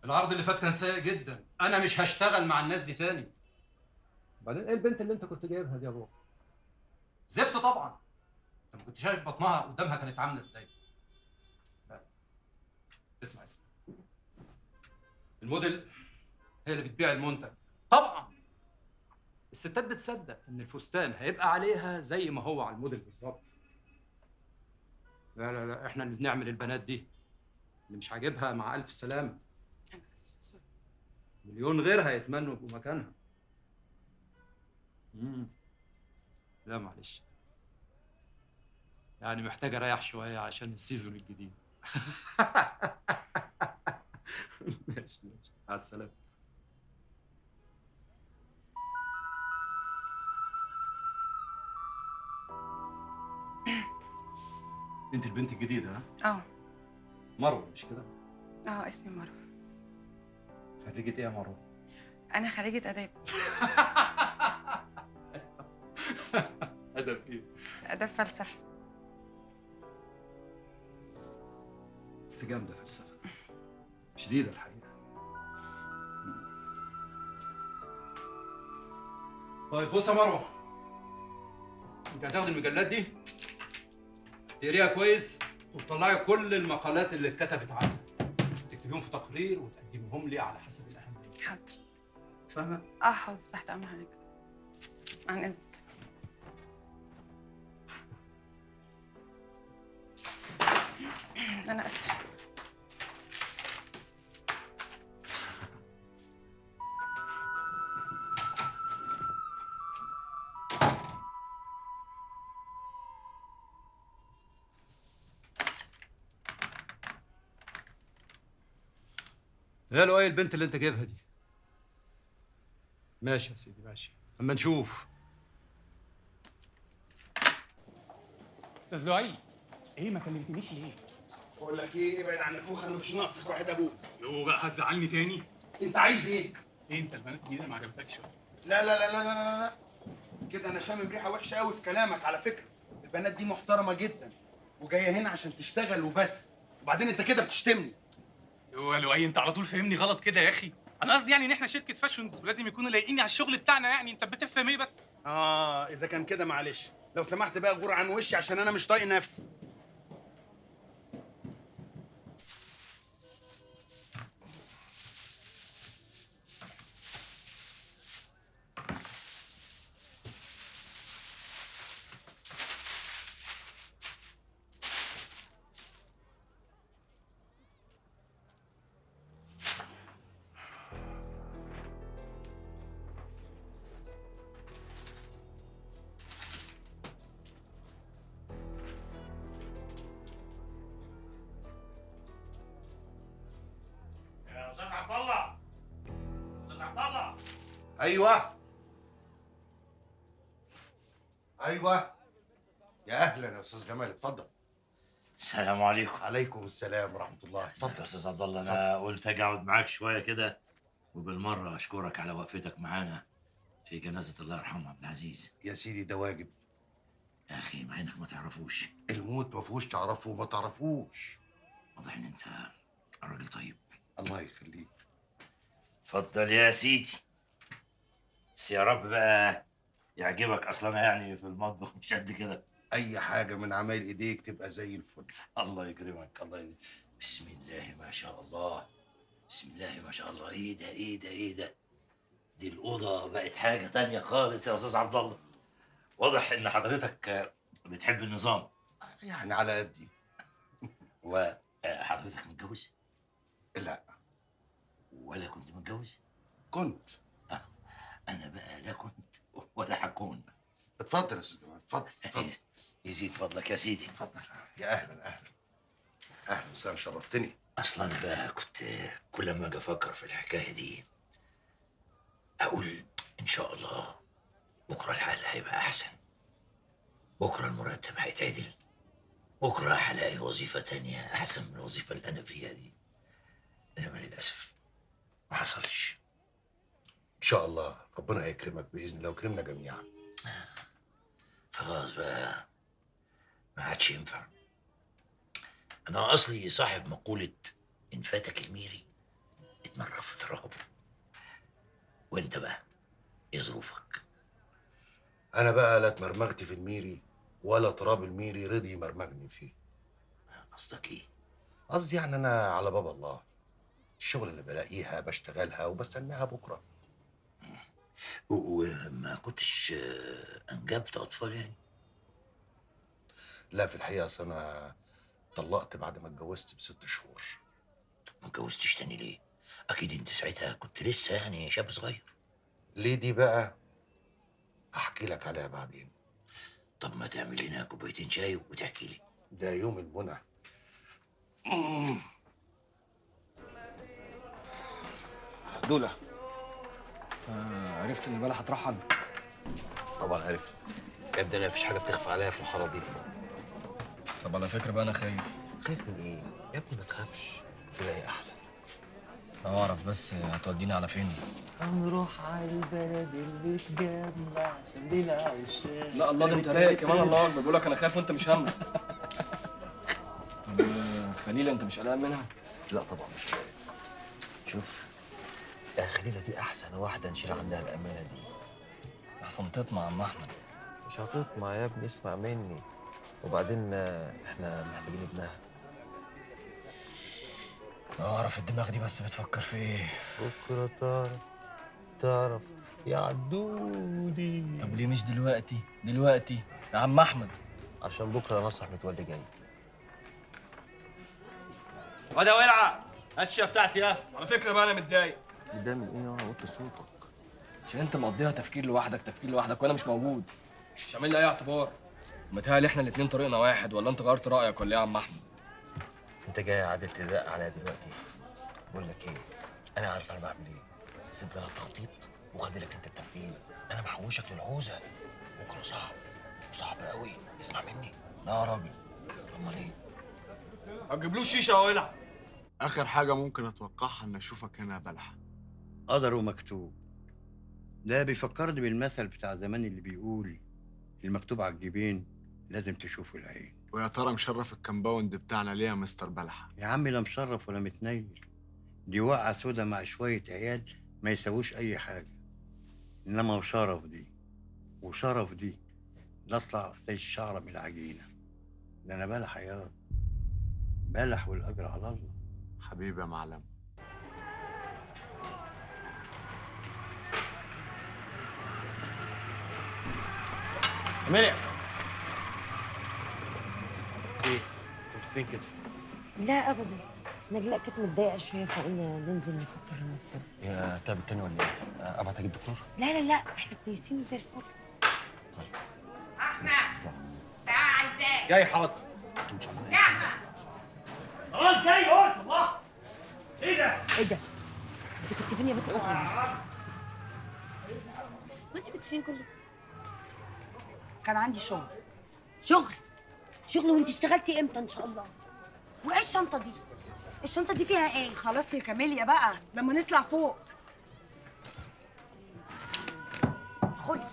العرض اللي فات كان سيء جدا، انا مش هشتغل مع الناس دي تاني. بعدين ايه البنت اللي انت كنت جايبها دي يا ابو؟ زفت طبعا. انت ما كنتش شايف بطنها قدامها كانت عامله ازاي؟ لا، اسمع. الموديل هي اللي بتبيع المنتج. طبعا الستات بتصدق ان الفستان هيبقى عليها زي ما هو على الموديل بالظبط. لا لا لا، احنا اللي بنعمل البنات دي. اللي مش عاجبها مع الف سلامه. انا اسفه سوري. مليون غيرها يتمنوا يبقوا مكانها. مم. لا معلش، يعني محتاج اريح شويه عشان السيزون الجديد. ماشي ماشي، مع السلامه. انت البنت الجديده ها؟ اه. مروه مش كده؟ اه، اسمي مروه. خريجة ايه يا مروه؟ انا خريجه اداب. ادب ايه؟ اداب فلسفه. بس جامده فلسفه، شديده الحقيقه. طيب بص يا مروه، انت هتاخد المجلات دي تقريها كويس وتطلعي كل المقالات اللي اتكتبت عنها، تكتبيهم في تقرير وتقدميهم لي على حسب الاهميه. حاضر. فاهمه؟ اه حاضر، تحت امر حضرتك. عن اذنك. انا اسفه. يا لؤي البنت اللي انت جايبها دي. ماشي يا سيدي ماشي، اما نشوف. استاذ لؤي، ايه ما كلمتنيش ليه؟ بقول لك ايه، ابعد عن نفوخ، انا مش ناقصك واحد ابوك. يو بقى هتزعلني تاني؟ انت عايز ايه؟ ايه انت البنات الجديده ما عجبتكش ولا لا لا لا لا لا لا لا، كده انا شامم ريحه وحشه قوي في كلامك. على فكره البنات دي محترمه جدا وجايه هنا عشان تشتغل وبس، وبعدين انت كده بتشتمني. إيه؟ يو يا لؤي، انت على طول فهمني غلط كده يا اخي. انا قصدي يعني ان احنا شركه فاشونز ولازم يكونوا لايقين على الشغل بتاعنا، يعني انت بتفهم ايه بس؟ اذا كان كده معلش، لو سمحت بقى غور عن وشي عشان انا مش طايق نفسي. يا استاذ عبد الله، استاذ عبد الله. ايوه ايوه، يا اهلا يا استاذ جمال، اتفضل. السلام عليكم. عليكم السلام ورحمه الله، اتفضل يا اتفضل. استاذ عبد الله، انا قلت اجي اقعد معاك شويه كده، وبالمره اشكرك على وقفتك معانا في جنازه الله يرحمه عبد العزيز. يا سيدي ده واجب. يا اخي مع انك ما تعرفوش، الموت ما فيهوش تعرفه وما تعرفوش. واضح ان انت راجل طيب. الله يخليك. اتفضل يا سيدي. بس يا رب بقى يعجبك، اصلا انا يعني في المطبخ مش قد كده. اي حاجه من عمايل ايديك تبقى زي الفل. الله يكرمك، الله يكرمك. بسم الله ما شاء الله، بسم الله ما شاء الله. ايه ده ايه ده ايه ده؟ دي الأوضة بقت حاجة تانية خالص يا أستاذ عبد الله. واضح إن حضرتك بتحب النظام. يعني على قدي. وحضرتك متجوز؟ لا. ولا كنت متجوز؟ كنت. أنا بقى لا كنت ولا هكون. اتفضل يا استاذ جمال، اتفضل اتفضل. يزيد فضلك يا سيدي. اتفضل. يا اهلا اهلا. اهلا وسهلا، شرفتني. أصلا أنا بقى كنت كل ما أجي أفكر في الحكاية دي أقول إن شاء الله بكرة الحال هيبقى أحسن، بكرة المرتب هيتعدل، بكرة هلاقي وظيفة تانية أحسن من الوظيفة اللي أنا فيها دي. إنما للأسف ما حصلش. ان شاء الله ربنا هيكرمك باذن الله ويكرمنا جميعا. خلاص بقى ما عادش ينفع. أنا أصلي صاحب مقولة إن فاتك الميري اتمنى وانت بقى ايه ظروفك؟ انا بقى لا اتمرمغت في الميري ولا تراب الميري رضي يمرمغني فيه. قصدك ايه؟ قصدي يعني انا على باب الله، الشغل اللي بلاقيها بشتغلها وبستناها بكره. وما كنتش انجبت اطفال يعني؟ لا في الحقيقه اصل انا طلقت بعد ما اتجوزت ب6 شهور. ما اتجوزتش تاني ليه؟ اكيد انت ساعتها كنت لسه يعني شاب صغير. ليه دي بقى هحكي لك عليها بعدين. طب ما تعمل لنا كوبايتين شاي وتحكي لي. ده يوم المنى. دولة، عرفت ان بلا هترحل؟ طبعا عرفت يا ابني، انا مفيش حاجه بتخفى عليا في الحاره دي. طب على فكرة بقى انا خايف. خايف من ايه يا ابني؟ ما تخافش، في ايه احلى. لو اعرف بس هتوديني على فين. هنروح على البلد اللي تجمع عشان نلعب الشارع. لا الله، ده انت رايق كمان. الله اكبر، بقول لك انا خايف وانت مش همك. طب خليل انت مش قلقان منها؟ لا طبعا مش رايق. شوف يا خليلة، دي أحسن واحدة نشيل عندها الأمانة دي. احسن تطمع يا عم احمد. مش هتطمع يا ابني، اسمع مني. وبعدين احنا محتاجين ابنها. لو اعرف الدماغ دي بس بتفكر في ايه. بكرة تعرف يا عدودي. طب ليه مش دلوقتي يا عم احمد؟ عشان بكرة نصح متولي جاي. وده ولعه الاشياء بتاعتي ها. على فكرة بقى انا متضايق. ده من ايه يا وطي صوتك؟ عشان انت مقضيها تفكير لوحدك وانا مش موجود. مش عامل لي اي اعتبار. متهيألي احنا الاتنين طريقنا واحد، ولا انت غيرت رايك ولا ايه يا عم احمد؟ انت جاي عادل تدق عليا دلوقتي. بقول لك ايه، انا عارف انا بعمل ايه. سيب لنا التخطيط وخلي لك انت التنفيذ. انا محوشك للعوزه. بكره صعب قوي. اسمع مني. لا يا راجل. امال ايه؟ ما تجيبلوش شيشه يا ولع. آخر حاجة ممكن أتوقعها إن أشوفك هنا يا بلحة. قدر ومكتوب. ده بيفكرني بالمثل بتاع زمان اللي بيقول المكتوب على الجبين لازم تشوفه العين. ويا ترى مشرف الكمباوند بتاعنا ليه يا مستر بلحة؟ يا عمي لا مشرف ولا متنيل، دي وقعة سودا مع شوية عيال ما يسووش أي حاجة. إنما وشرف دي لا أطلع زي الشعرة من العجينة. ده أنا بلح ياض، بلح والأجر على الله. حبيبي يا معلم. مريم، إيه؟ كنت فين كده؟ لا ابدا، نجلاء كانت متضايقه شويه فقلنا ننزل نفكر نفسنا. يا تعب التاني ولا ايه؟ ابعت اجيب دكتور؟ لا احنا كويسين زي الفل. احمد تعال عايزاك. جاي حاضر. انتوا مش عايزين يا احمد خلاص جاي قلت. الله، إيه ده؟ انت كنت فين يا بنت قطعه؟ وانت كنت فين كل ده؟ كان عندي شغل. شغل وانت اشتغلتي امتى ان شاء الله؟ وايه الشنطه دي؟ الشنطه دي فيها ايه؟ خلاص يا كاميليا بقى لما نطلع فوق. خدي